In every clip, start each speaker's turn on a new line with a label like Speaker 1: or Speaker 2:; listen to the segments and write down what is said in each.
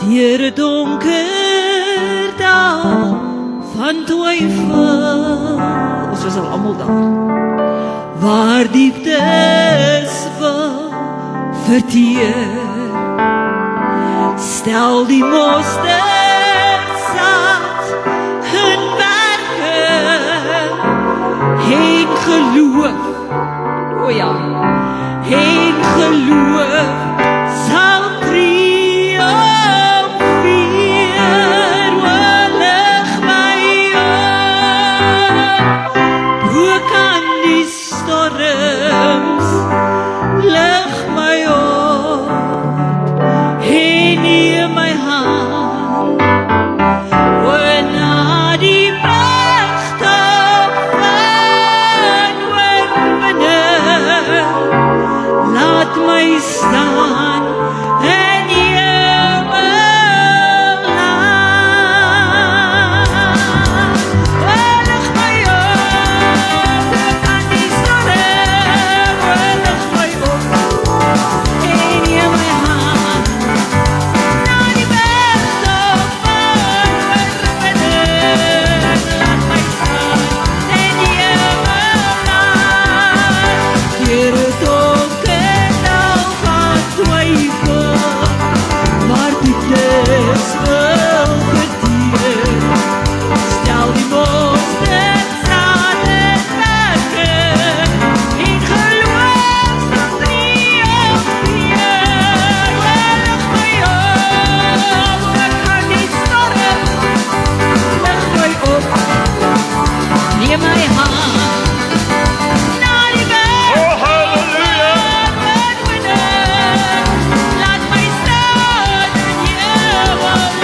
Speaker 1: deur 'n donker dal van twyfel. Ons was al almal daar. Waar dieptes wil verteer, stel die mosterdsaad in werking en geloof. O ja, en geloof sal triomfeer. O lig my op, hoe kan die storms lig my op en neem my hand. O na die pragtig van oorwinning, laat my staan in hemelland. O lig my op, hoe kan die storm, o lig my op en neem my hand. Na die pragtig van oorwinning, laat my staan in hemelland. Deur 'n donker dal van twyfel, waar dieptes wil verteer, stel die mosterdsaad in werking en geloof sal triomfeer. O lig my op, o kan die storm lig my op, neem my hand. Na die berg laat my staan in hemelland.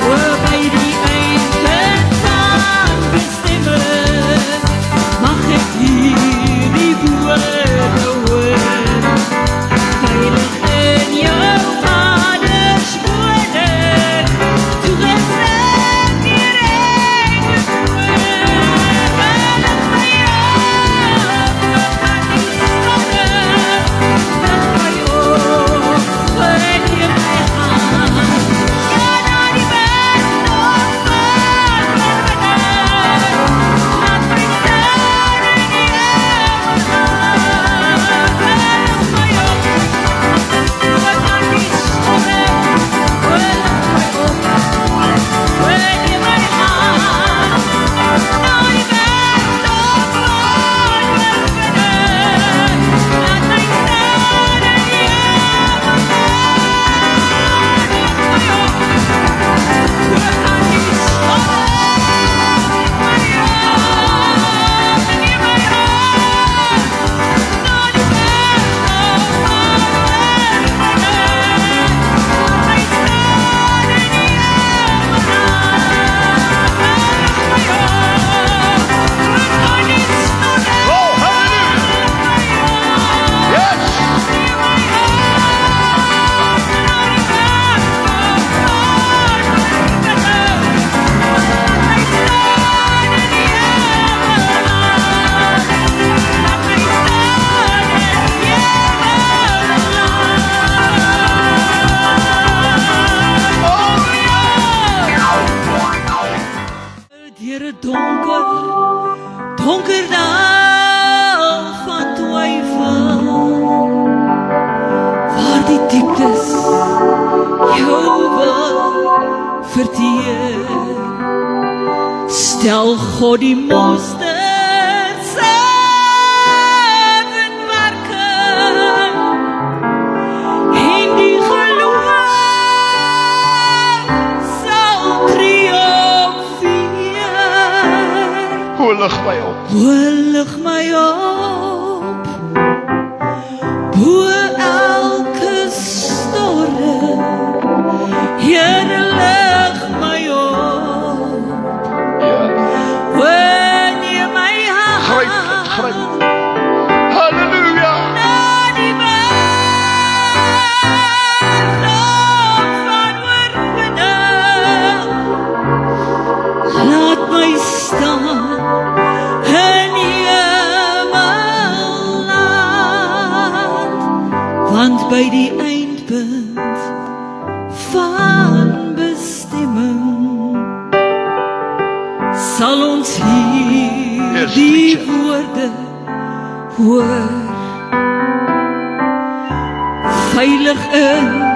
Speaker 1: O by die eindpunt van bestemming, mag ek hierdie woorde hoor. Veilig in jou Vaders woning, toegesig deur engelkoor. Lig my op, o kan die storm lig my op, o neem my hand. Ja, na die bergtop van oorwinning, laat my staan in hemelland. Lig my op, o kan die storm lig my op, o neem my hand. Na die bergtop van oorwinning, laat my staan in hemelland. Deur 'n donker dal van twyfel, waar die dieptes jou wil verteer, stel God die mosterdsaad in werking en die geloof sal triomfeer.
Speaker 2: O lig my op,
Speaker 1: O lig my op, bo elke storm, Here lig my op. O neem my
Speaker 2: gryp dit,
Speaker 1: hand.
Speaker 2: gryp dit. Halleluja.
Speaker 1: Na die bergtop van oorwinning, laat my staan in hemelland. die eindpunt van bestemming, sal ons hier
Speaker 2: Yes,
Speaker 1: die
Speaker 2: preacher.
Speaker 1: woorde hoor, veilig in